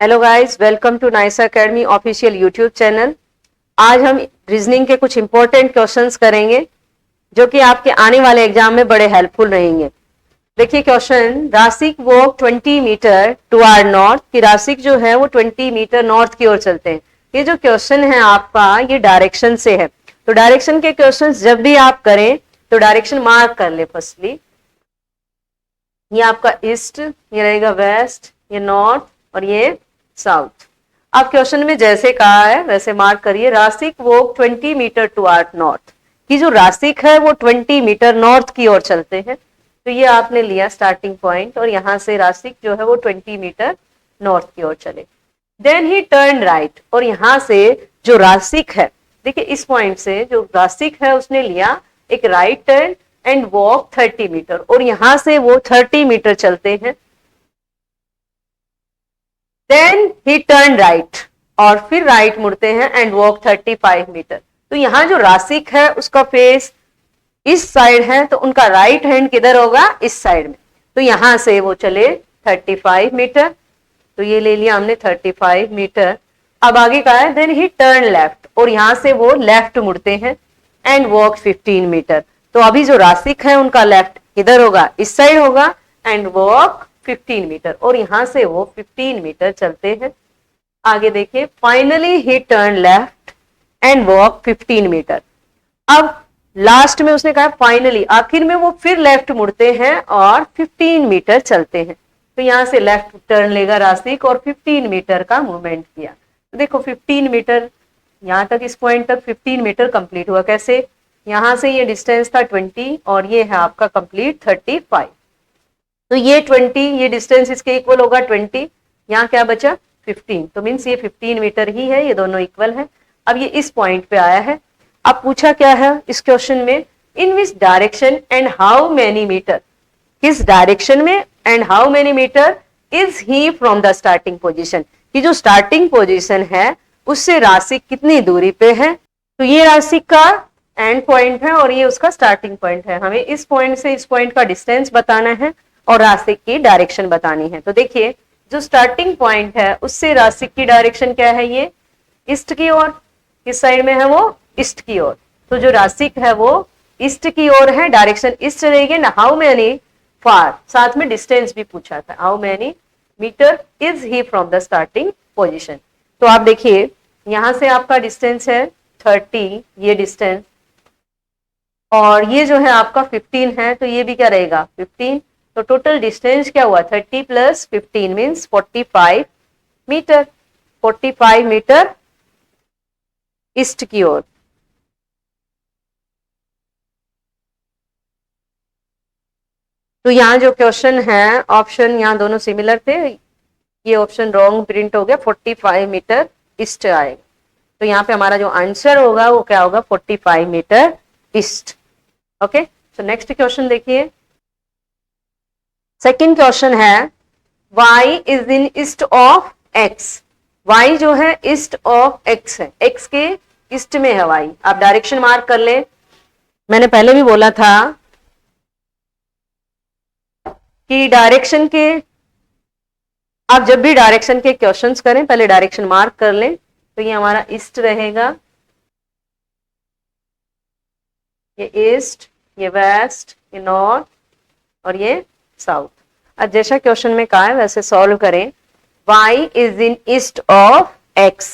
Hello guys, welcome to Naisa academy official YouTube channel. आज हम reasoning के कुछ इंपॉर्टेंट क्वेश्चंस करेंगे जो कि आपके आने वाले एग्जाम में बड़े हेल्पफुल रहेंगे। देखिए क्वेश्चन, राशिक वॉक 20 मीटर टुवर्ड नॉर्थ, की राशिक जो है वो 20 मीटर नॉर्थ की ओर चलते हैं। ये जो क्वेश्चन है आपका ये डायरेक्शन से है, तो डायरेक्शन के क्वेश्चन जब भी आप करें तो डायरेक्शन मार्क कर ले। फर्स्टली ये आपका ईस्ट, ये रहेगा वेस्ट, ये नॉर्थ और ये साउथ। आप क्वेश्चन में जैसे कहा है वैसे मार्क करिए। राशिक वॉक 20 मीटर टुवर्ड नॉर्थ, की जो राशिक है वो 20 मीटर नॉर्थ की ओर चलते हैं। तो ये आपने लिया स्टार्टिंग पॉइंट और यहां से राशिक जो है वो 20 मीटर नॉर्थ की ओर चले। देन ही टर्न राइट, और यहां से जो राशिक है, देखिए इस पॉइंट से जो राशिक है उसने लिया एक right turn and walk 30 metre, और यहां से वो 30 मीटर चलते हैं। देन ही टर्न राइट, और फिर राइट मुड़ते हैं एंड वॉक 35 मीटर। तो यहां जो राशिक है उसका फेस इस साइड है, तो उनका राइट हैंड किधर होगा? इस साइड में। तो यहां से वो चले 35 मीटर, तो ये ले लिया हमने 35 मीटर। अब आगे का है देन ही टर्न लेफ्ट, और यहां से वो लेफ्ट मुड़ते हैं एंड वॉक 15 मीटर। तो अभी जो राशिक है उनका लेफ्ट किधर होगा? इस साइड होगा एंड वॉक 15 मीटर, और यहां से वो 15 मीटर चलते हैं। आगे देखिए, finally he turn left and walk 15 metre. अब लास्ट में उसने कहा फाइनली, आखिर में वो फिर लेफ्ट मुड़ते हैं और 15 मीटर चलते हैं। तो यहां से लेफ्ट टर्न लेगा राशिक और 15 मीटर का मूवमेंट किया। तो देखो 15 मीटर यहां तक, इस पॉइंट तक 15 मीटर कंप्लीट हुआ। कैसे? यहां से ये डिस्टेंस था 20 और ये है आपका कंप्लीट 35। तो ये 20, ये डिस्टेंस इसके इक्वल होगा 20, यहाँ क्या बचा? 15। तो मीन्स ये 15 मीटर ही है, ये दोनों इक्वल है। अब ये इस पॉइंट पे आया है। अब पूछा क्या है इस क्वेश्चन में? In which direction and how many metre, किस डायरेक्शन में and how many metre is he from the starting position, की जो स्टार्टिंग पोजिशन है उससे राशिक कितनी दूरी पे है। तो ये राशिक का एंड पॉइंट है और ये उसका स्टार्टिंग पॉइंट है। हमें इस पॉइंट से इस पॉइंट का डिस्टेंस बताना है और राशिक की डायरेक्शन बतानी है। तो देखिए जो स्टार्टिंग पॉइंट है उससे राशिक की डायरेक्शन क्या है? ये ईस्ट की ओर। किस साइड में है वो? ईस्ट की ओर। तो जो राशिक है वो ईस्ट की ओर है, डायरेक्शन ईस्ट रहेगी ना। हाउ मेनी फार, साथ में डिस्टेंस भी पूछा था, how many metre is he from the starting position. तो आप देखिए यहां से आपका डिस्टेंस है 30, ये डिस्टेंस, और ये जो है आपका 15 है, तो ये भी क्या रहेगा? 15। तो टोटल डिस्टेंस क्या हुआ? 30 plus 15 means 45 metre. 45 metre east की ओर। तो यहाँ जो क्वेश्चन है ऑप्शन, यहाँ दोनों सिमिलर थे, ये ऑप्शन रॉन्ग प्रिंट हो गया, 45 मीटर ईस्ट आएगा। तो यहाँ पे हमारा जो आंसर होगा वो क्या होगा? 45 मीटर ईस्ट। ओके, तो नेक्स्ट क्वेश्चन देखिए। सेकंड क्वेश्चन है y is in east of x। y जो है ईस्ट ऑफ x है, x के ईस्ट में है y। आप डायरेक्शन मार्क कर ले। मैंने पहले भी बोला था कि डायरेक्शन के, आप जब भी डायरेक्शन के क्वेश्चंस करें पहले डायरेक्शन मार्क कर लें। तो ये हमारा ईस्ट रहेगा, ये ईस्ट, ये वेस्ट, ये नॉर्थ और ये साउथ। अब जैसा क्वेश्चन में कहा है वैसे सॉल्व करें। y is in east of x,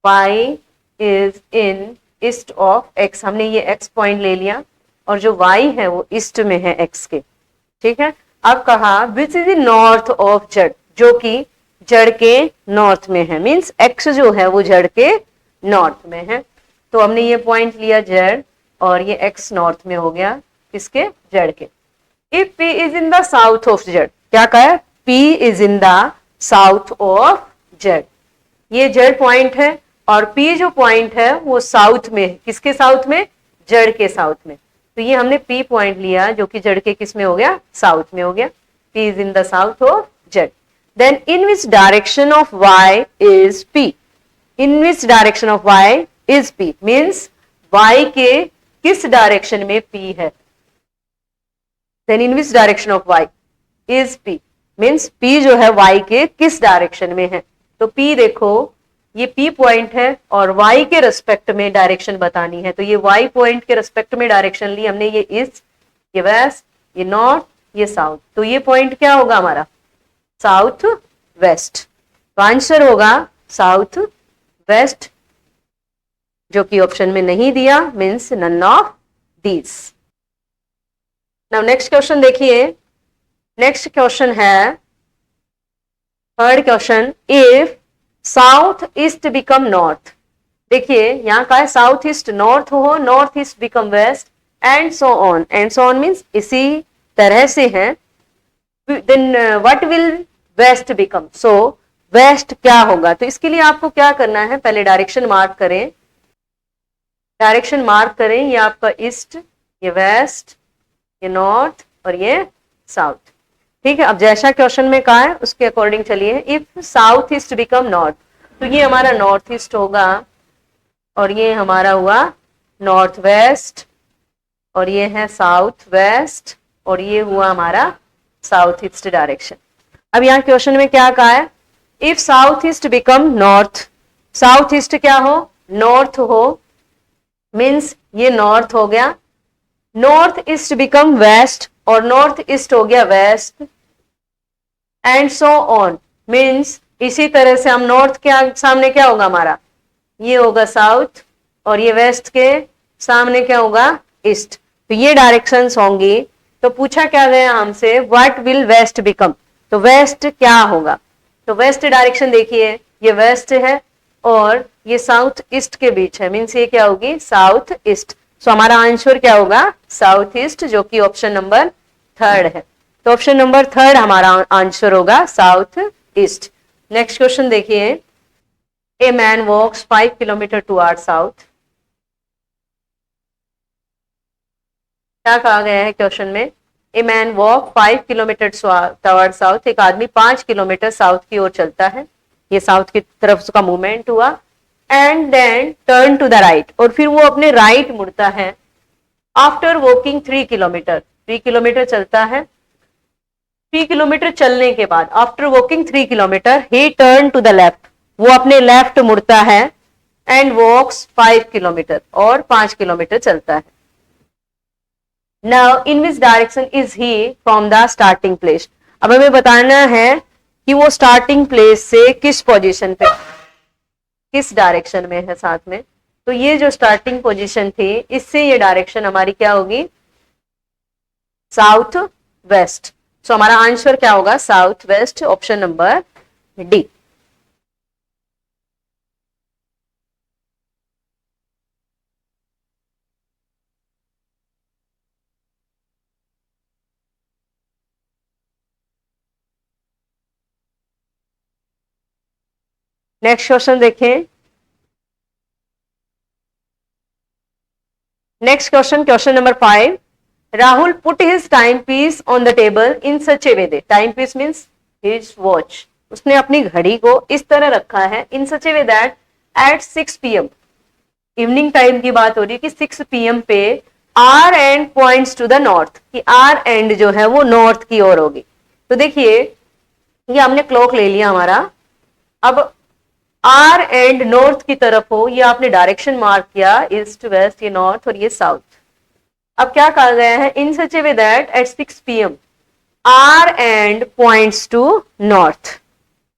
y is in east of x। हमने ये x पॉइंट ले लिया और जो y है वो ईस्ट में है x के, ठीक है। अब कहा which is in north of z, जो कि जड़ के नॉर्थ में है, मींस x जो है वो जड़ के नॉर्थ में है। तो हमने ये पॉइंट लिया जड़, और ये x नॉर्थ में हो गया किसके? जड़ के। If p is in the south of z, क्या कहा है? p is in the south of z। ये जड़ पॉइंट है और p जो पॉइंट है वो साउथ में है। किसके साउथ में? जड़ के साउथ में। तो ये हमने p पॉइंट लिया जो कि जड़ के किस में हो गया? साउथ में हो गया। p is in the south of z। Then in which direction of y is p, in which direction of y is p means y के किस डायरेक्शन में p है। Then in which direction of y is p, means P जो है Y के किस direction में है। तो P देखो ये P पॉइंट है और Y के रेस्पेक्ट में डायरेक्शन बतानी है, तो ये Y पॉइंट के रेस्पेक्ट में डायरेक्शन ली हमने, ये ईस्ट, ये वेस्ट, ये नॉर्थ, ये साउथ। तो ये पॉइंट क्या होगा हमारा, साउथ वेस्ट। तो आंसर होगा साउथ वेस्ट, जो कि ऑप्शन में नहीं दिया, means none of these. Now next question देखिए। नेक्स्ट क्वेश्चन है third question, if south east become north. देखिए यहाँ का है साउथ ईस्ट नॉर्थ हो, north east become west, and so on. And so on means इसी तरह से है। Then what will west become, so west क्या होगा। तो इसके लिए आपको क्या करना है, पहले डायरेक्शन मार्क करें, डायरेक्शन मार्क करें। ये आपका ईस्ट, ये वेस्ट, ये नॉर्थ और ये साउथ। ठीक है, अब जैसा क्वेश्चन में कहा है उसके अकॉर्डिंग चलिए। If south east become north, तो ये हमारा नॉर्थ ईस्ट होगा और ये हमारा हुआ नॉर्थ वेस्ट और ये है साउथ वेस्ट और ये हुआ हमारा साउथ ईस्ट डायरेक्शन। अब यहाँ क्वेश्चन में क्या कहा है, if south east become north, south east क्या हो, नॉर्थ हो, मीन्स ये नॉर्थ हो गया, नॉर्थ ईस्ट बिकम वेस्ट और नॉर्थ ईस्ट हो गया west, and so on, means इसी तरह से हम नॉर्थ के सामने क्या होगा हमारा, ये होगा साउथ और ये वेस्ट के सामने क्या होगा, ईस्ट। तो ये डायरेक्शंस होंगी। तो पूछा क्या गया हमसे, व्हाट विल वेस्ट बिकम, तो वेस्ट क्या होगा। तो वेस्ट डायरेक्शन देखिए, ये वेस्ट है और ये साउथ ईस्ट के बीच है, मीन्स ये क्या होगी, साउथ ईस्ट। सो हमारा आंसर क्या होगा, साउथ ईस्ट, जो कि ऑप्शन नंबर थर्ड है। तो ऑप्शन नंबर थर्ड हमारा आंसर होगा साउथ ईस्ट। नेक्स्ट क्वेश्चन देखिए। A man walks 5 kilometre toward south. क्या कहा गया है क्वेश्चन में, a man walk 5 kilometre toward south, एक आदमी 5 किलोमीटर साउथ की ओर चलता है, ये साउथ की तरफ उसका मूवमेंट हुआ, and then turn to the right, और फिर वो अपने राइट मुड़ता है। आफ्टर वॉकिंग 3 किलोमीटर, 3 किलोमीटर चलता है, 3 किलोमीटर चलने के बाद after walking 3 kilometre he turn to the left, वो अपने लेफ्ट मुड़ता है, एंड वॉक्स 5 किलोमीटर, और 5 किलोमीटर चलता है। Now in which direction is he from the starting place? अब हमें बताना है कि वो स्टार्टिंग प्लेस से किस पोजीशन पे, किस डायरेक्शन में है साथ में। तो ये जो स्टार्टिंग पोजीशन थी, इससे ये डायरेक्शन हमारी क्या होगी, साउथ वेस्ट। सो हमारा आंसर क्या होगा, south west, option number D. Next question देखें। Next question, question number 5। Rahul put his time piece on the table in such a way that, time piece means his watch, उसने अपनी घड़ी को इस तरह रखा है, in such a way that at 6 PM, evening time की बात हो रही है कि 6 PM पे hour hand points to the north, कि आर एंड जो है वो नॉर्थ की ओर होगी। तो देखिए ये हमने क्लॉक ले लिया हमारा, अब आर एंड नॉर्थ की तरफ हो, ये आपने डायरेक्शन मार्क किया, ईस्ट वेस्ट, ये नॉर्थ और ये साउथ। अब क्या कहा गया है, in such a way that at 6 PM hour hand points to north,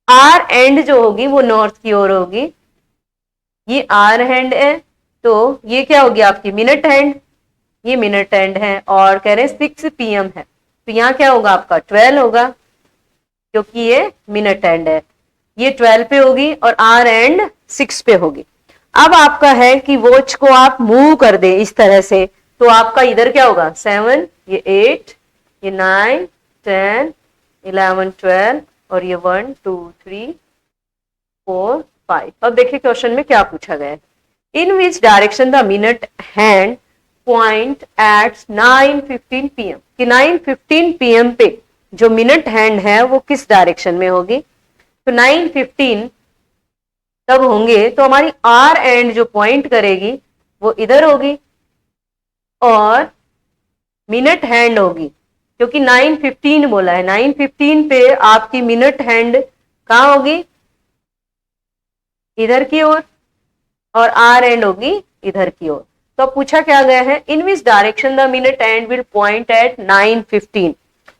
hour hand जो होगी वो नॉर्थ की ओर होगी, ये आर हैंड है, तो ये क्या होगी आपकी मिनट हैंड, ये मिनट हैंड है, और कह रहे हैं 6 PM है, तो यहाँ क्या होगा आपका 12 होगा, क्योंकि ये मिनट हैंड है, ये 12 पे होगी और आर एंड 6 पे होगी। अब आपका है कि वॉच को आप मूव कर दे इस तरह से, तो आपका इधर क्या होगा 7, ये 8, ये 9, 10, 11, 12 और ये 1, 2, 3, 4, 5। अब देखिए क्वेश्चन में क्या पूछा गया है, in which direction the minute hand point at 9:15 PM, कि 9:15 PM पे जो मिनट हैंड है वो किस डायरेक्शन में होगी। तो 9:15 तब होंगे तो हमारी आर एंड जो पॉइंट करेगी वो इधर होगी, और मिनट हैंड होगी क्योंकि 9:15 बोला है, 9:15 पे आपकी मिनट हैंड कहाँ होगी, इधर की ओर, और आर एंड होगी इधर की ओर। तो अब पूछा क्या गया है, in which direction the minute hand will point at 9:15।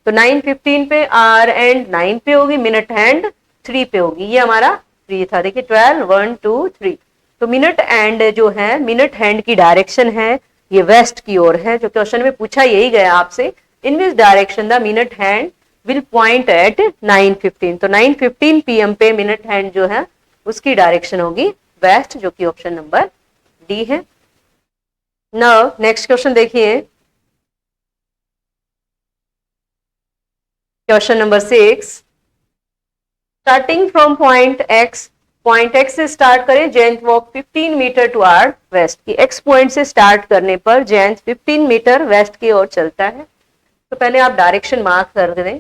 तो 9:15 पे आर एंड 9 पे होगी, मिनट हैंड 3 पे होगी। ये हमारा 3 था। देखिए 12, 1, 2, 3। तो मिनट एंड जो है, मिनट हैंड की डायरेक्शन है ये वेस्ट की ओर है। जो क्वेश्चन में पूछा यही गया आपसे, in which direction the minute hand will point at 9:15। तो 9:15 PM पे मिनट हैंड जो है उसकी डायरेक्शन होगी वेस्ट, जो कि ऑप्शन नंबर डी है। नाउ नेक्स्ट क्वेश्चन देखिए, question number 6। Starting from point X से स्टार्ट करें, Jayant walk 15 metre toward west. की एक्स पॉइंट से स्टार्ट करने पर जयंत 15 मीटर वेस्ट की ओर चलता है। तो पहले आप डायरेक्शन मार्क कर दें,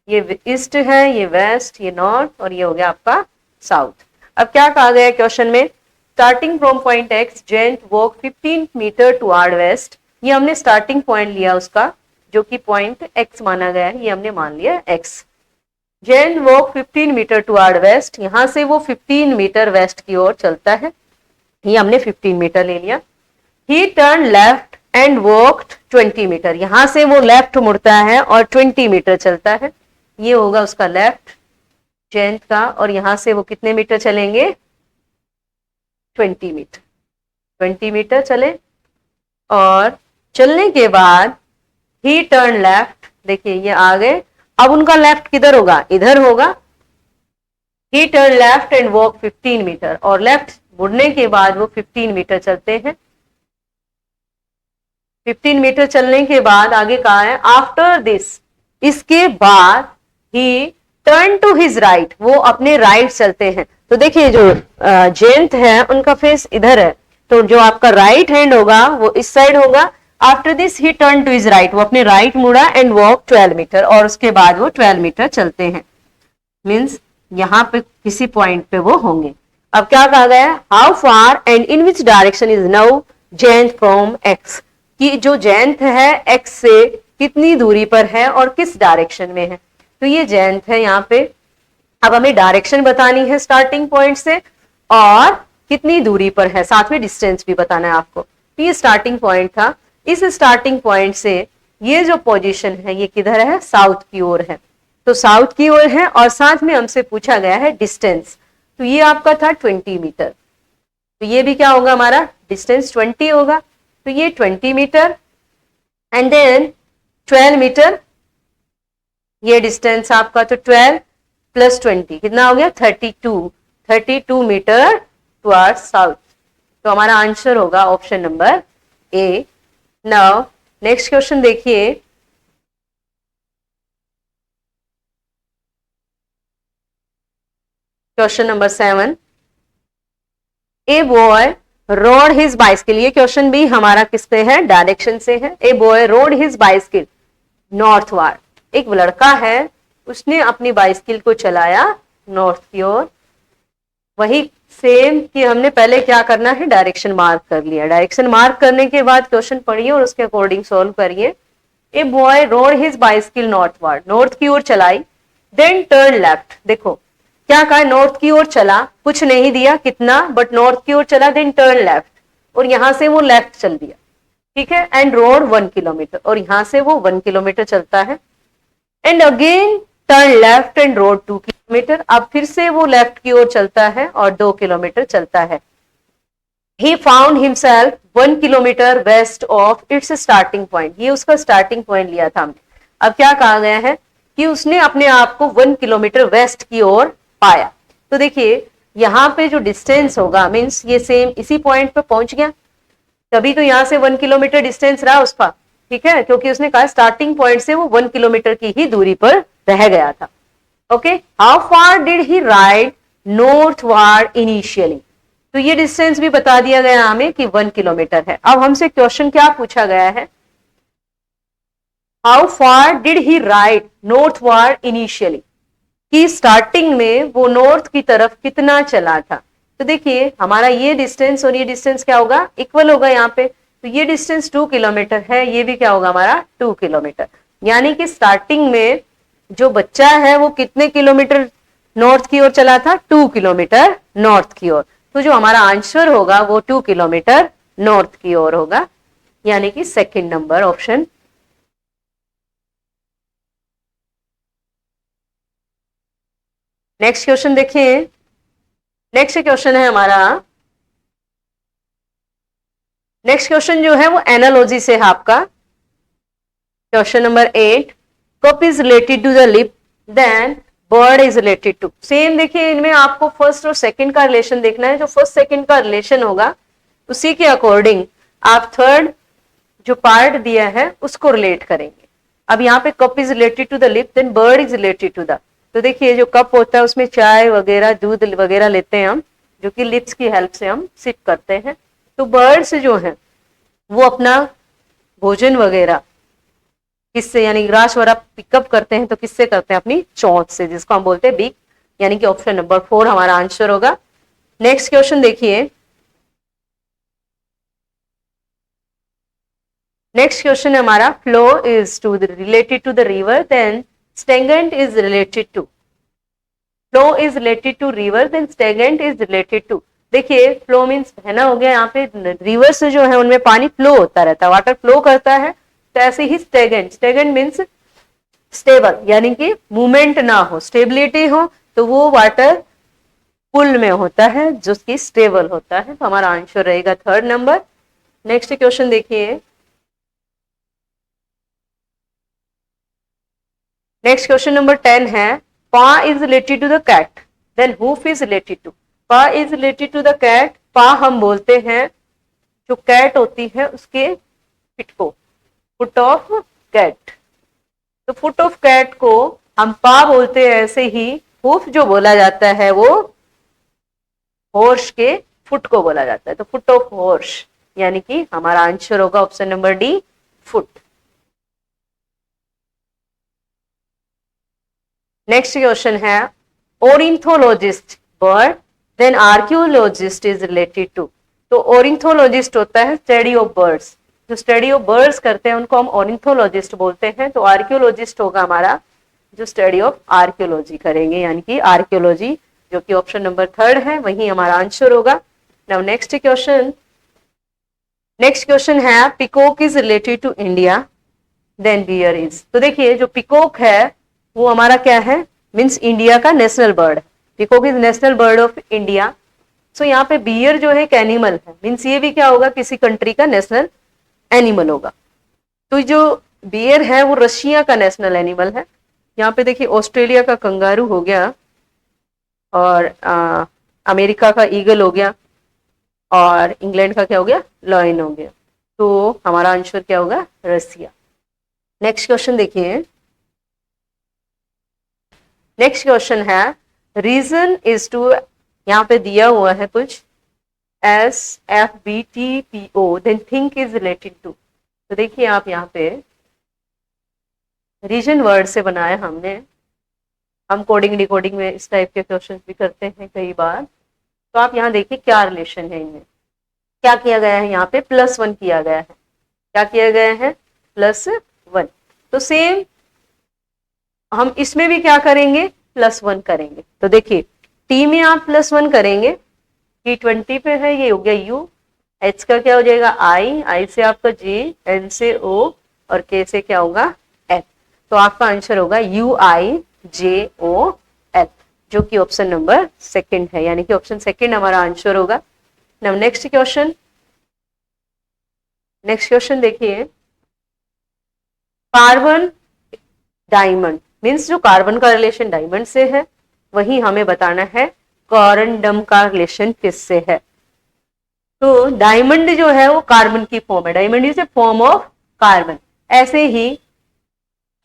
ये ईस्ट है, ये वेस्ट, ये नॉर्थ, और ये हो गया आपका साउथ। अब क्या कहा गया क्वेश्चन में, starting from point X Jayant walk 15 metre toward west. ये हमने स्टार्टिंग पॉइंट लिया उसका, जो कि पॉइंट एक्स माना गया है, ये हमने मान लिया X. Jayant walk 15 metre toward west, यहां से वो 15 मीटर वेस्ट की ओर चलता है, ये हमने 15 मीटर ले लिया। He turn left and walked 20 metre, यहां से वो लेफ्ट मुड़ता है और 20 मीटर चलता है, ये होगा उसका लेफ्ट जयंत का। और यहां से वो कितने मीटर चलेंगे, 20 मीटर। 20 मीटर चले और चलने के बाद ही टर्न लेफ्ट, देखिए ये आ गए। अब उनका लेफ्ट किधर होगा, इधर होगा। He turn left and walk 15 metre, और लेफ्ट मुड़ने के बाद वो 15 मीटर चलते हैं। 15 मीटर चलने के बाद आगे कहा है, आफ्टर दिस, इसके बाद he turn to his right, वो अपने राइट चलते हैं। तो देखिए जो जयंत है उनका फेस इधर है, तो जो आपका राइट हैंड होगा वो इस साइड होगा। After this he turn to his right, वो अपने राइट मुड़ा एंड वॉक 12 मीटर, और उसके बाद वो 12 मीटर चलते हैं। मीन्स यहाँ पे किसी पॉइंट पे वो होंगे। अब क्या कहा गया है, how far and in which direction is now Jayant from x, कि जो जयंत है एक्स से कितनी दूरी पर है और किस डायरेक्शन में है। तो ये जयंत है यहाँ पे। अब हमें डायरेक्शन बतानी है स्टार्टिंग पॉइंट से और कितनी दूरी पर है, साथ में डिस्टेंस भी बताना है आपको। तो ये स्टार्टिंग पॉइंट था, इस स्टार्टिंग पॉइंट से ये जो पोजीशन है ये किधर है, साउथ की ओर है। तो साउथ की ओर है और साथ में हमसे पूछा गया है डिस्टेंस। तो ये आपका था 20 मीटर, तो ये भी क्या होगा हमारा, डिस्टेंस 20 होगा। तो ये 20 मीटर एंड देन 12 मीटर, ये डिस्टेंस आपका। तो 12 प्लस 20 कितना हो गया, 32 मीटर टुवर्ड्स साउथ। तो हमारा आंसर होगा option number A. Now next question देखिए, question number 7। A boy rode his bicycle, ये क्वेश्चन भी हमारा किस पे है, डायरेक्शन से है। A boy rode his bicycle northward, एक लड़का है उसने अपनी बाइसिकल को चलाया नॉर्थ की ओर। वही सेम कि हमने पहले क्या करना है, डायरेक्शन मार्क कर लिया। डायरेक्शन मार्क करने के बाद क्वेश्चन पढ़िए और उसके अकॉर्डिंग सॉल्व करिए। ए boy rode his bicycle northward, north की ओर चलाई, देन टर्न लेफ्ट। देखो क्या कहा, नॉर्थ की ओर चला, कुछ नहीं दिया कितना, बट नॉर्थ की ओर चला, देन टर्न लेफ्ट, और यहां से वो लेफ्ट चल दिया, ठीक है। एंड रोड 1 किलोमीटर, और यहां से वो 1 किलोमीटर चलता है। And again turn left and road 2 kilometre, अब फिर से वो लेफ्ट की ओर चलता है और 2 किलोमीटर चलता है। He found himself 1 kilometre west of its starting point, ये उसका स्टार्टिंग पॉइंट लिया था हमने। अब क्या कहा गया है कि उसने अपने आप को 1 किलोमीटर वेस्ट की ओर पाया। तो देखिए यहाँ पे जो डिस्टेंस होगा, मीन्स ये सेम इसी पॉइंट पे पहुंच गया, तभी तो यहाँ से 1 किलोमीटर डिस्टेंस रहा उसका, ठीक है, क्योंकि उसने कहा स्टार्टिंग पॉइंट से वो 1 किलोमीटर की ही दूरी पर रह गया था। Okay, how far did he ride northward initially, तो ये डिस्टेंस भी बता दिया गया हमें कि 1 किलोमीटर है। अब हमसे क्वेश्चन क्या पूछा गया है, how far did he ride northward initially, कि स्टार्टिंग में वो नॉर्थ की तरफ कितना चला था। तो देखिए हमारा ये डिस्टेंस और ये डिस्टेंस क्या होगा, इक्वल होगा यहाँ पे। तो ये डिस्टेंस 2 किलोमीटर है, ये भी क्या होगा हमारा 2 किलोमीटर। यानी कि स्टार्टिंग में जो बच्चा है वो कितने किलोमीटर नॉर्थ की ओर चला था, 2 किलोमीटर नॉर्थ की ओर। तो जो हमारा आंसर होगा वो 2 किलोमीटर नॉर्थ की ओर होगा, यानी कि second number option. Next question देखिए। नेक्स्ट क्वेश्चन है हमारा, नेक्स्ट क्वेश्चन जो है वो एनालॉजी से है आपका। Question number 8, cup is related to the lip then bird is related to. Same देखिए, इनमें आपको फर्स्ट और सेकंड का रिलेशन देखना है। जो फर्स्ट सेकंड का रिलेशन होगा उसी के अकॉर्डिंग आप थर्ड जो पार्ट दिया है उसको रिलेट करेंगे। अब यहाँ पे cup is related to the lip then bird is related to the, तो देखिए जो कप होता है उसमें चाय वगैरह दूध वगैरह लेते हैं हम, जो कि लिप्स की हेल्प से हम सिप करते हैं। तो बर्ड्स जो है वो अपना भोजन वगैरह किससे, यानी ग्रास वगैरह पिकअप करते हैं तो किससे करते हैं, अपनी चोंच से, जिसको हम बोलते हैं बीक, यानी कि ऑप्शन नंबर 4 हमारा आंसर होगा। नेक्स्ट क्वेश्चन देखिए। नेक्स्ट क्वेश्चन है हमारा, flow is to related to the river then stagnant is related to. Flow is related to river then stagnant is related to. देखिए फ्लो मीन्स बहना हो गया, यहाँ पे रिवर से जो है उनमें पानी फ्लो होता रहता है, वाटर फ्लो करता है। तो ऐसे ही स्टेगनेंट, स्टेगनेंट मीन्स स्टेबल, यानी कि मूवमेंट ना हो, स्टेबिलिटी हो, तो वो वाटर पुल में होता है जो कि स्टेबल होता है। तो हमारा आंसर रहेगा थर्ड नंबर। नेक्स्ट क्वेश्चन देखिए। नेक्स्ट क्वेश्चन नंबर 10 है, paw is related to the cat then hoof is related to. Paw is related to the cat, paw हम बोलते हैं जो कैट होती है उसके फिट को, फुट ऑफ कैट। तो फुट ऑफ कैट को हम पा बोलते हैं, ऐसे ही हूफ जो बोला जाता है वो हॉर्स के फुट को बोला जाता है। तो फुट ऑफ हॉर्स, यानी कि हमारा आंसर होगा option number D, foot. Next question है, ornithologist bird then archaeologist is related to. तो ओरिंथोलॉजिस्ट होता है स्टडी ऑफ बर्ड्स, जो स्टडी ऑफ बर्ड्स करते हैं उनको हम ओरिंथोलॉजिस्ट बोलते हैं। तो आर्कियोलॉजिस्ट होगा हमारा जो स्टडी ऑफ आर्कियोलॉजी करेंगे, यानी कि आर्कियोलॉजी, जो कि ऑप्शन नंबर 3 है, वही हमारा आंसर होगा। Now next question. Next question है, peacock is related to India then bear is. तो देखिए जो पिकॉक है वो हमारा क्या है, मीन्स इंडिया का नेशनल बर्ड है। Peacock is national bird of India. So यहाँ पे बियर जो है एक एनिमल है, मीन्स ये भी क्या होगा, किसी कंट्री का नेशनल एनिमल होगा। तो जो बियर है वो रशिया का नेशनल एनिमल है। यहाँ पे देखिए ऑस्ट्रेलिया का कंगारू हो गया, और अमेरिका का ईगल हो गया, और इंग्लैंड का क्या हो गया, लॉयन हो गया। तो हमारा आंसर क्या होगा, रसिया। नेक्स्ट क्वेश्चन देखिए। नेक्स्ट क्वेश्चन है, रीजन इज टू, यहाँ पे दिया हुआ है कुछ SFBTPO then think is related to. तो देखिए आप यहाँ पे रीजन वर्ड से बनाया हमने, हम कोडिंग डिकोडिंग में इस टाइप के क्वेश्चन भी करते हैं कई बार। तो आप यहाँ देखिए क्या रिलेशन है इनमें, क्या किया गया है, यहाँ पे +1 किया गया है। क्या किया गया है, +1। तो सेम हम इसमें भी क्या करेंगे, +1 करेंगे। तो देखिए टी में आप +1 करेंगे, T20 पे है, ये हो गया U, H का क्या हो जाएगा I से आपका J, N से O, और K से क्या होगा F। तो आपका आंसर होगा UIJOF, जो कि ऑप्शन नंबर 2 है, यानी कि ऑप्शन 2 हमारा आंसर होगा। Now next question. Next question देखिए, कार्बन डायमंड मीन्स जो कार्बन का रिलेशन डायमंड से है, वही हमें बताना है कॉरंडम का रिलेशन किससे है। तो डायमंड जो है वो कार्बन की फॉर्म है, diamond is a form of carbon. ऐसे ही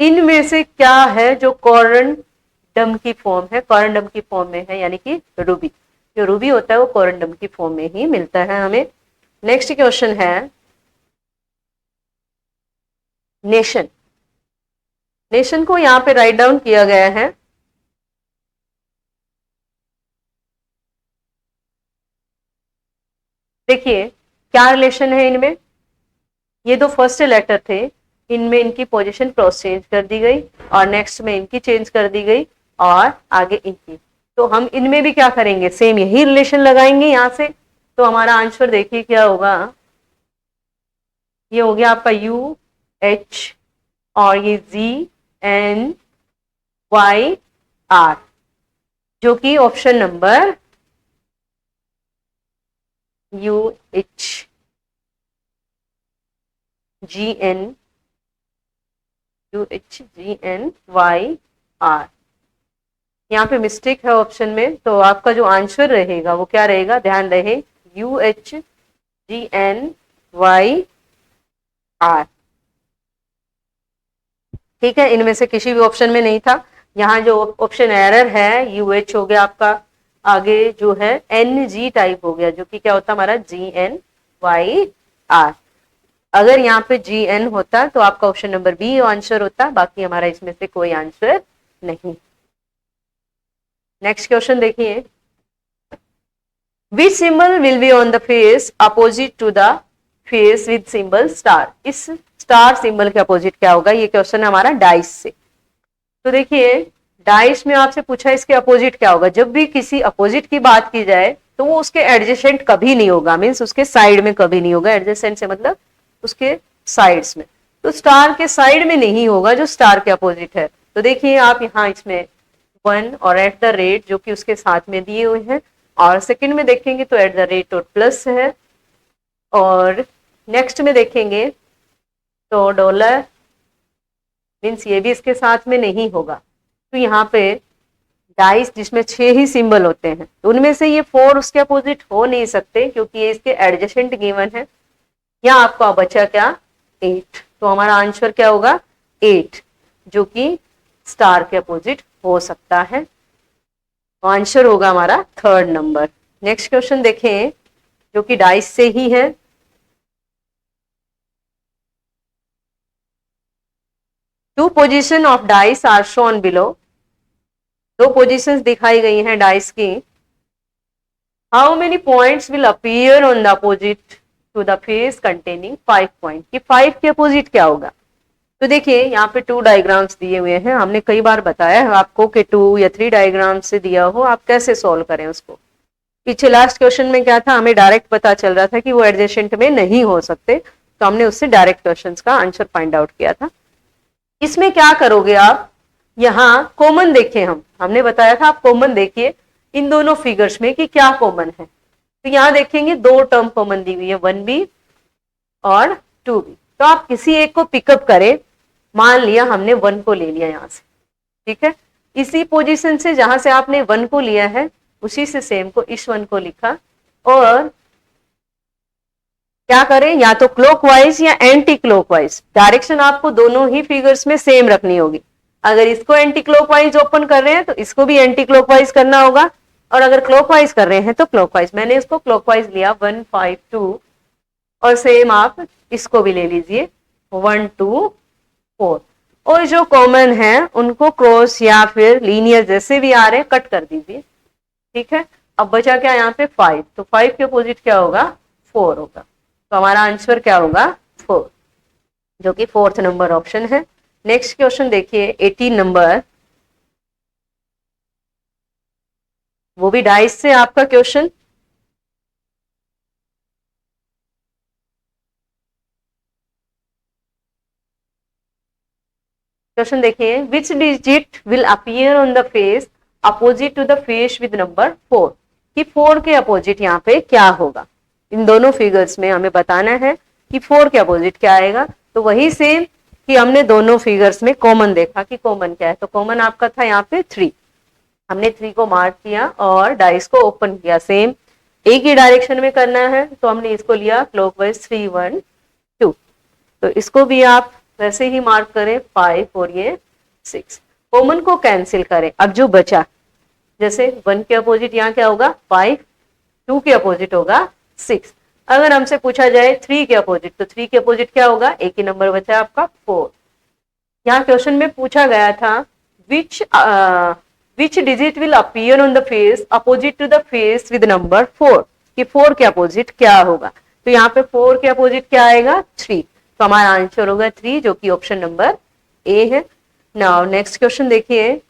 इनमें से क्या है जो कॉरंडम की फॉर्म है, कॉरंडम की फॉर्म में है, यानी कि रूबी। जो रूबी होता है वो कॉरंडम की फॉर्म में ही मिलता है हमें। नेक्स्ट क्वेश्चन है, नेशन। नेशन को यहाँ पे राइट डाउन किया गया है। देखिए क्या रिलेशन है इनमें, ये दो फर्स्ट लेटर थे, इनमें इनकी पोजीशन क्रॉस चेंज कर दी गई और नेक्स्ट में इनकी चेंज कर दी गई और आगे इनकी। तो हम इनमें भी क्या करेंगे, सेम यही रिलेशन लगाएंगे यहां से। तो हमारा आंसर देखिए क्या होगा, ये हो गया आपका यू एच और ये जी एन वाई आर, जो कि option number U H G N Y R, यहाँ पे मिस्टेक है ऑप्शन में। तो आपका जो आंसर रहेगा वो क्या रहेगा, ध्यान रहे, U H G N Y R. ठीक है, इनमें से किसी भी ऑप्शन में नहीं था। यहाँ जो ऑप्शन एरर है यू एच हो गया आपका, आगे जो है एन जी टाइप हो गया, जो कि क्या होता हमारा जी एन वाई आर। अगर यहाँ पे जी एन होता तो आपका ऑप्शन नंबर बी आंसर होता, बाकी हमारा इसमें से कोई आंसर नहीं। नेक्स्ट क्वेश्चन देखिए, which symbol will be on the face opposite to the face with symbol star. इस स्टार सिंबल के अपोजिट क्या होगा, ये क्वेश्चन है हमारा डाइस से। तो देखिए डाइस में आपसे पूछा इसके अपोजिट क्या होगा। जब भी किसी अपोजिट की बात की जाए तो वो उसके एडजेसेंट कभी नहीं होगा, मीन्स उसके साइड में कभी नहीं होगा। एडजेसेंट से मतलब उसके साइड्स में, तो स्टार के साइड में नहीं होगा जो स्टार के अपोजिट है। तो देखिए आप यहाँ इसमें 1 और एट द रेट जो कि उसके साथ में दिए हुए हैं, और सेकंड में देखेंगे तो एट द रेट और प्लस है, और नेक्स्ट में देखेंगे तो डॉलर, मीन्स ये भी इसके साथ में नहीं होगा। तो यहाँ पे डाइस जिसमें 6 ही सिंबल होते हैं, तो उनमें से ये 4 उसके अपोजिट हो नहीं सकते क्योंकि ये इसके एडजेसेंट गिवन है। यहाँ आपको बचा क्या, 8। तो हमारा आंसर क्या होगा 8, जो कि स्टार के अपोजिट हो सकता है। तो आंसर होगा हमारा 3rd नंबर। नेक्स्ट क्वेश्चन देखें जो कि डाइस से ही है। Two position of dice are shown below. 2 positions दिखाई गई हैं डाइस की। How many points will appear on the opposite to the face containing 5 point, कि 5 के अपोजिट क्या होगा। तो देखिए यहाँ पे 2 डायग्राम्स दिए हुए हैं। हमने कई बार बताया है आपको कि 2 या 3 डायग्राम से दिया हो आप कैसे सॉल्व करें उसको। पीछे लास्ट क्वेश्चन में क्या था, हमें डायरेक्ट पता चल रहा था कि वो एडजेसेंट में नहीं हो सकते, तो हमने उससे डायरेक्ट क्वेश्चंस का आंसर फाइंड आउट किया था। इसमें क्या करोगे आप, यहाँ कॉमन देखें, हमने बताया था आप कॉमन देखिए इन दोनों फिगर्स में कि क्या कॉमन है। तो यहाँ देखेंगे 2 टर्म कॉमन दी हुई है, 1b और 2b। तो आप किसी एक को पिकअप करें। मान लिया हमने 1 को ले लिया यहाँ से, ठीक है, इसी पोजीशन से जहां से आपने 1 को लिया है उसी से सेम को इस 1 को लिखा, और क्या करें, या तो क्लॉकवाइज या एंटी क्लॉकवाइज डायरेक्शन आपको दोनों ही फिगर्स में सेम रखनी होगी। अगर इसको एंटी क्लॉकवाइज ओपन कर रहे हैं तो इसको भी एंटी क्लॉकवाइज करना होगा, और अगर क्लॉकवाइज कर रहे हैं तो क्लॉकवाइज। मैंने इसको क्लॉकवाइज लिया 1 5 2, और सेम आप इसको भी ले लीजिए 1 2 4, और जो कॉमन है उनको क्रॉस या फिर लीनियर जैसे भी आ रहे हैं कट कर दीजिए। ठीक है, अब बचा क्या यहाँ पे 5, तो 5 के अपोजिट क्या होगा 4 होगा। तो हमारा आंसर क्या होगा 4, जो कि 4th नंबर ऑप्शन है। नेक्स्ट क्वेश्चन देखिए 18 नंबर, वो भी डाइस से आपका क्वेश्चन। क्वेश्चन देखिए, which digit will appear on the face opposite to the face with number 4, कि 4 के अपोजिट यहाँ पे क्या होगा। इन दोनों फिगर्स में हमें बताना है कि 4 के अपोजिट क्या आएगा। तो वही सेम कि हमने दोनों फिगर्स में कॉमन देखा कि कॉमन क्या है। तो कॉमन आपका था यहाँ पे 3, हमने 3 को मार्क किया और डाइस को ओपन किया। सेम एक ही डायरेक्शन में करना है, तो हमने इसको लिया क्लॉकवाइज 3 1 2, तो इसको भी आप वैसे ही मार्क करें 5 और ये 6। कॉमन को कैंसिल करें। अब जो बचा, जैसे 1 के अपोजिट यहाँ क्या होगा 5, 2 के अपोजिट होगा 6। अगर हमसे पूछा जाए 3 के अपोजिट, तो 3 के अपोजिट क्या होगा, एक ही नंबर बचा आपका 4। यहाँ क्वेश्चन में पूछा गया था which digit will appear on the face opposite to the face with number 4, कि 4 के अपोजिट क्या होगा। तो यहाँ पे 4 के अपोजिट क्या आएगा 3, तो हमारा आंसर होगा 3, जो कि ऑप्शन नंबर ए है। नाउ नेक्स्ट क्वेश्चन देखिए,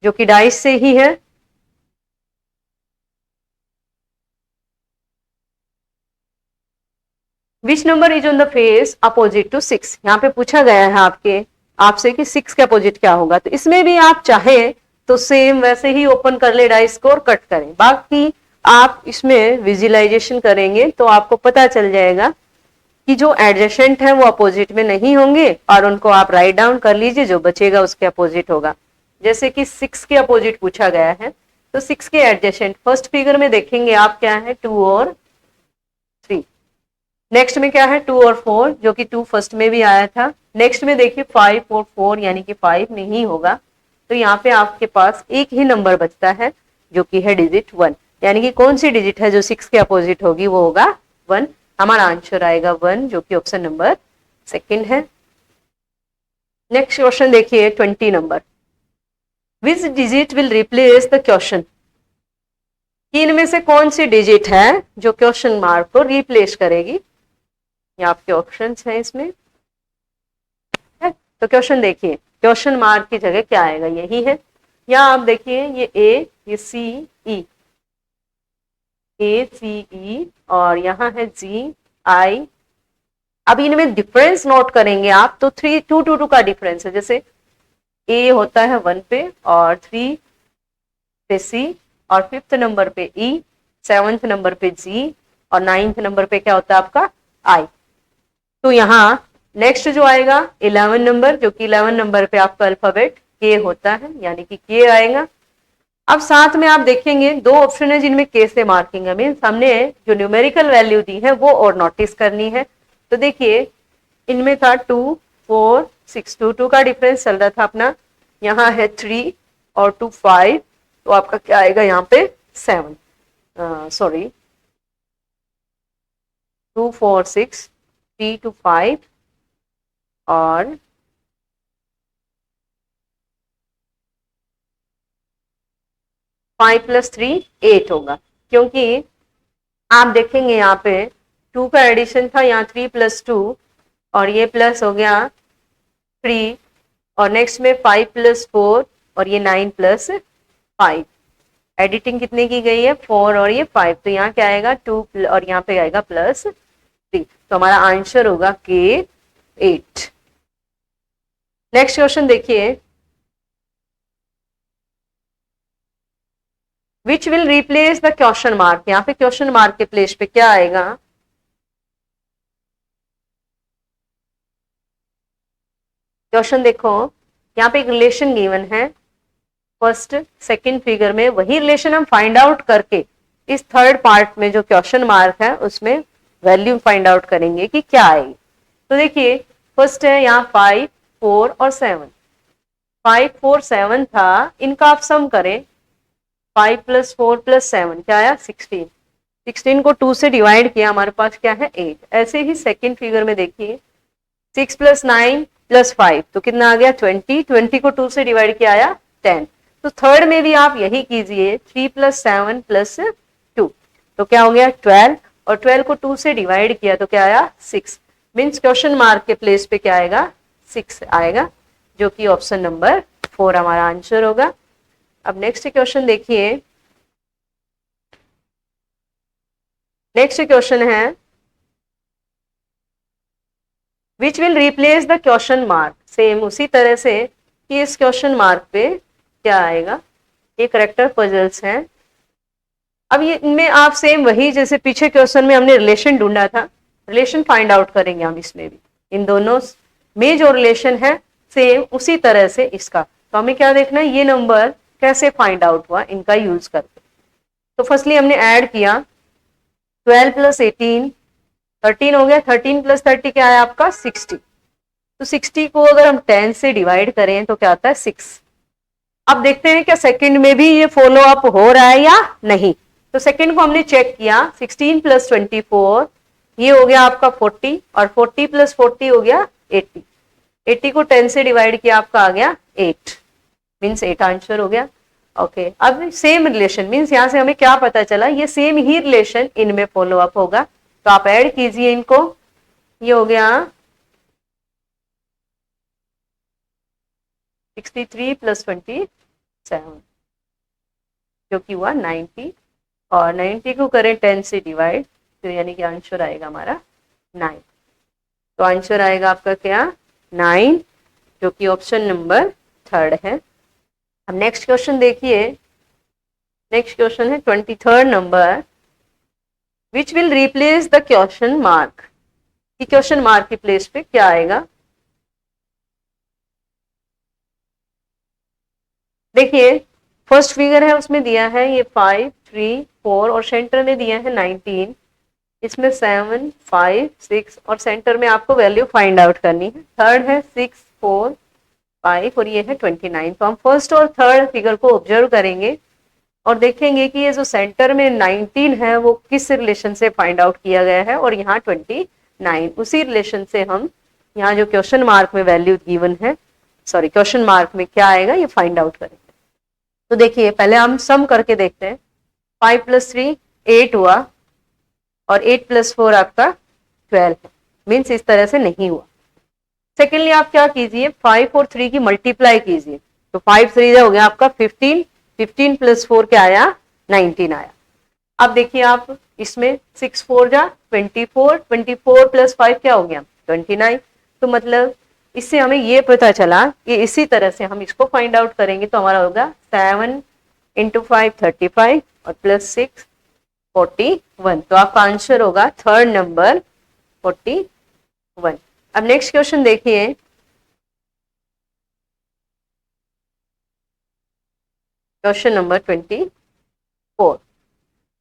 जो कि डाइस से ही है। Which number is on the face opposite to 6? यहाँ पे पूछा गया है आपसे कि 6 के अपोजिट क्या होगा। तो इसमें भी आप चाहे तो सेम वैसे ही ओपन कर ले डाइस को और कट करें। बाकी आप इसमें विजुअलाइजेशन करेंगे तो आपको पता चल जाएगा कि जो एडजेसेंट है वो अपोजिट में नहीं होंगे, और उनको आप राइट डाउन कर लीजिए, जो बचेगा उसके अपोजिट होगा। जैसे कि 6 के अपोजिट पूछा गया है, तो 6 के एडजेसेंट फर्स्ट फिगर में देखेंगे आप क्या है, 2 और 3। नेक्स्ट में क्या है, 2 और 4, जो कि 2 फर्स्ट में भी आया था। नेक्स्ट में देखिए 5 और 4, यानी कि 5 नहीं होगा। तो यहाँ पे आपके पास एक ही नंबर बचता है, जो कि है डिजिट 1। यानी कि कौन सी डिजिट है जो 6 के अपोजिट होगी, वो होगा 1। हमारा आंसर आएगा 1, जो कि ऑप्शन नंबर सेकंड है। नेक्स्ट क्वेश्चन देखिए 20 number. Which digit will replace the question? इनमें से कौन सी डिजिट है जो क्वेश्चन मार्क को रिप्लेस करेगी? ये आपके ऑप्शंस हैं इसमें। तो क्वेश्चन देखिए, क्वेश्चन मार्क की जगह क्या आएगा, यही है। यहाँ आप देखिए ये ए, ये सी, ई, ए सी ई, और यहाँ है जी आई। अब इनमें डिफरेंस नोट करेंगे आप तो 3 2 2 2 का डिफरेंस है। जैसे ए होता है 1 पे, और 3 पे सी, और 5th नंबर पे ई, 7th नंबर पे जी, और 9th नंबर पे क्या होता है आपका आई। तो यहाँ नेक्स्ट जो आएगा 11 नंबर, जो कि 11 नंबर पे आपका अल्फाबेट के होता है, यानी कि के आएगा। अब साथ में आप देखेंगे 2 ऑप्शन है जिनमें के से मार्किंग है, मीन्स हमने जो न्यूमेरिकल वैल्यू दी है वो और नोटिस करनी है। तो देखिए इनमें था 2 4 6, 2 2 का डिफरेंस चल रहा था अपना। यहाँ है 3 और 2 5, तो आपका क्या आएगा यहाँ पे 7, सॉरी 2 4 6, 3 2 5, और 5 + 3 8 होगा। क्योंकि आप देखेंगे यहाँ पे 2 का एडिशन था, यहाँ 3 + 2, और ये प्लस हो गया 3, और नेक्स्ट में 5 + 4, और ये 9 + 5। एडिटिंग कितने की गई है, 4 और ये 5। तो यहाँ क्या आएगा 2, और यहाँ पे आएगा +3। तो हमारा आंसर होगा के 8। नेक्स्ट क्वेश्चन देखिए, which will replace the question mark? यहाँ पे क्वेश्चन मार्क के प्लेस पे क्या आएगा? क्वेश्चन देखो, यहाँ पे एक रिलेशन गिवन है फर्स्ट सेकंड फिगर में। वही रिलेशन हम फाइंड आउट करके इस थर्ड पार्ट में जो क्वेश्चन मार्क है उसमें वैल्यू फाइंड आउट करेंगे कि क्या आएगी। तो देखिए फर्स्ट है यहाँ 5 4 और 7। 5 4 7 था, इनका आप सम करें, 5 + 4 + 7 क्या आया 16। 16 को 2 से डिवाइड किया, हमारे पास क्या है 8। ऐसे ही सेकंड फिगर में देखिए 6 + 9 + 5, तो कितना आ गया 20। 20 को 2 से डिवाइड किया आया 10। तो थर्ड में भी आप यही कीजिए, 3 + 7 + 2, तो क्या हो गया 12, और 12 को 2 से डिवाइड किया तो क्या आया 6। मीन्स क्वेश्चन मार्क के प्लेस पे क्या आएगा 6 आएगा, जो कि ऑप्शन नंबर 4 हमारा आंसर होगा। अब नेक्स्ट क्वेश्चन देखिए, नेक्स्ट क्वेश्चन है which will replace the question mark? Same उसी तरह से कि इस क्वेश्चन मार्क पे क्या आएगा। ये करेक्टर पजल्स हैं। अब ये इनमें आप सेम वही जैसे पीछे क्वेश्चन में हमने रिलेशन ढूंढा था, रिलेशन फाइंड आउट करेंगे हम इसमें भी। इन दोनों में जो रिलेशन है सेम उसी तरह से इसका। तो हमें क्या देखना है, ये नंबर कैसे फाइंड आउट हुआ इनका यूज करके। तो फर्स्टली हमने ऐड किया 12 + 18 13 हो गया। 13 + 30 क्या है आपका 60। तो 60 को अगर हम 10 से डिवाइड करें तो क्या आता है 6। अब देखते हैं क्या सेकंड में भी ये फॉलो अप हो रहा है या नहीं। तो सेकंड को हमने चेक किया, 16 + 24 ये हो गया आपका 40, और 40 + 40 हो गया 80। 80 को 10 से डिवाइड किया आपका आ गया 8, मीन्स 8 आंसर हो गया। ओके, अब सेम रिलेशन मीन्स यहाँ से हमें क्या पता चला, ये सेम ही रिलेशन इनमें फॉलो अप होगा। तो आप ऐड कीजिए इनको, ये हो गया 63 + 27 जो कि हुआ 90, और 90 को करें 10 से डिवाइड तो यानी कि आंसर आएगा हमारा 9। तो आंसर आएगा आपका क्या 9, जो कि ऑप्शन नंबर 3 है। अब नेक्स्ट क्वेश्चन देखिए, नेक्स्ट क्वेश्चन है 23rd number, which will replace the question mark. कि क्वेश्चन मार्क की प्लेस पे क्या आएगा। देखिए फर्स्ट फिगर है उसमें दिया है ये 5, 3, 4 और सेंटर में दिया है 19, इसमें 7, 5, 6 और सेंटर में आपको वैल्यू फाइंड आउट करनी है। थर्ड है 6, 4, 5 और ये है 29। तो हम फर्स्ट और थर्ड फिगर को ऑब्जर्व करेंगे और देखेंगे कि ये जो सेंटर में 19 है वो किस रिलेशन से फाइंड आउट किया गया है, और यहाँ 29 उसी रिलेशन से हम यहाँ जो क्वेश्चन मार्क में वैल्यू गिवन है, सॉरी क्वेश्चन मार्क में क्या आएगा ये फाइंड आउट करेंगे। तो देखिए पहले हम सम करके देखते हैं। 5 + 3 8 हुआ और 8 + 4 आपका 12 है, मीन्स इस तरह से नहीं हुआ। सेकेंडली आप क्या कीजिए 5 और 3 की मल्टीप्लाई कीजिए, तो 5 3 हो गया आपका 15, 15 + 4 क्या आया 19 आया। अब देखिए आप इसमें 6 4 जा 24, 24 + 5 क्या हो गया 29। तो मतलब इससे हमें ये पता चला कि इसी तरह से हम इसको फाइंड आउट करेंगे। तो हमारा होगा 7 × 5 35 और +6 41। तो आपका आंसर होगा थर्ड नंबर 41। अब नेक्स्ट क्वेश्चन देखिए, question number 24,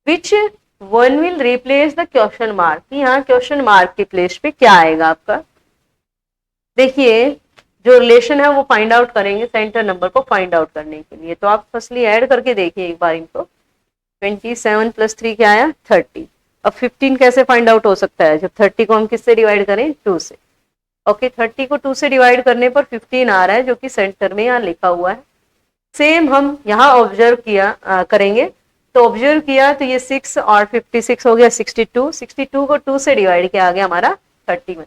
which one will replace the question mark. यहाँ क्वेश्चन मार्क की प्लेस पे क्या आएगा आपका। देखिए जो रिलेशन है वो फाइंड आउट करेंगे सेंटर नंबर को फाइंड आउट करने के लिए। तो आप फर्स्टली ऐड करके देखिए एक बार इनको। 27 + 3 क्या आया 30। अब 15 कैसे फाइंड आउट हो सकता है, जब 30 को हम किससे डिवाइड करें 2 से। ओके 30 को 2 से डिवाइड करने पर 15 आ रहा है जो कि सेंटर में यहाँ लिखा हुआ है। सेम हम यहाँ ऑब्जर्व किया करेंगे। तो ऑब्जर्व किया तो ये 6 और 56 हो गया 62, 62 को 2 से डिवाइड किया आ गया हमारा 31।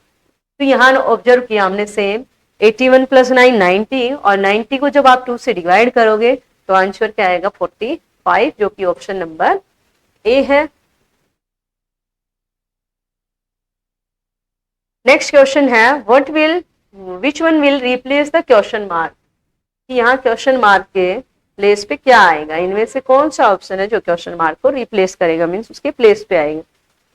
तो यहाँ ऑब्जर्व किया हमने सेम 81 + 9 90, और 90 को जब आप 2 से डिवाइड करोगे तो आंसर क्या आएगा 45, जो कि ऑप्शन नंबर ए है। नेक्स्ट क्वेश्चन है which one will replace the question mark. यहाँ क्वेश्चन मार्क के प्लेस पे क्या आएगा, इनमें से कौन सा ऑप्शन है जो क्वेश्चन मार्क को रिप्लेस करेगा, मीन्स उसके प्लेस पे आएगा।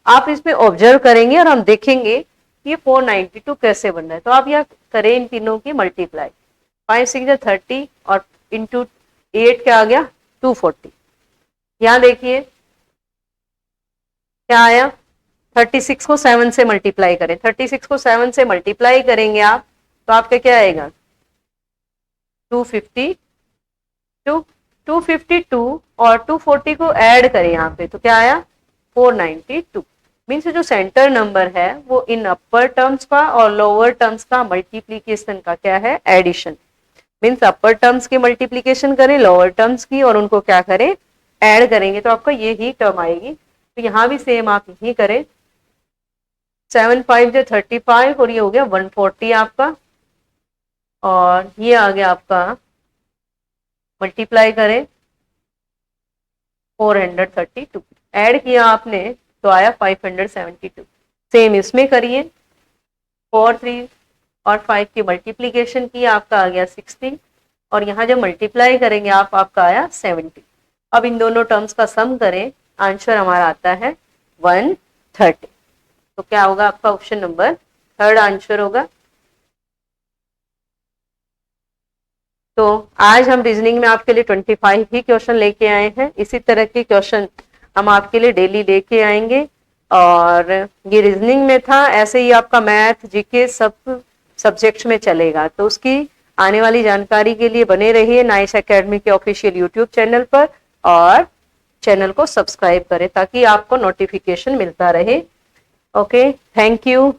आप इसमें ऑब्जर्व करेंगे और हम देखेंगे ये 492 कैसे बन रहा है। तो आप यहाँ करें इन तीनों की मल्टीप्लाई, 5 6 30 और इंटू 8 क्या आ गया 240। यहाँ देखिए क्या आया 36 को 7 से मल्टीप्लाई करें, 36 को 7 से मल्टीप्लाई करेंगे आप तो आपका क्या आएगा 252, 252 और 240 को ऐड करें यहाँ पे तो क्या आया 492। मीन्स जो सेंटर नंबर है वो इन अपर टर्म्स का और लोअर टर्म्स का मल्टीप्लीकेशन का क्या है एडिशन। मीन्स अपर टर्म्स की मल्टीप्लीकेशन करें लोअर टर्म्स की और उनको क्या करें ऐड करेंगे तो आपका ये ही टर्म आएगी। तो यहाँ भी सेम आप यही करें 7 5 जो 35 और ये हो गया 140 आपका, और ये आ गया आपका मल्टीप्लाई करें 432, ऐड किया आपने तो आया 572। सेम इसमें करिए 4 3 और 5 की मल्टीप्लीकेशन की आपका आ गया 60, और यहाँ जब मल्टीप्लाई करेंगे आप आपका आया 70। अब इन दोनों टर्म्स का सम करें आंसर हमारा आता है 130। तो क्या होगा आपका ऑप्शन नंबर थर्ड आंसर होगा। तो आज हम रीजनिंग में आपके लिए 25 ही क्वेश्चन लेके आए हैं। इसी तरह के क्वेश्चन हम आपके लिए डेली लेके आएंगे, और ये रीजनिंग में था, ऐसे ही आपका मैथ जीके सब सब्जेक्ट्स में चलेगा। तो उसकी आने वाली जानकारी के लिए बने रहिए नाइस एकेडमी के ऑफिशियल यूट्यूब चैनल पर, और चैनल को सब्सक्राइब करें ताकि आपको नोटिफिकेशन मिलता रहे। Okay, thank you.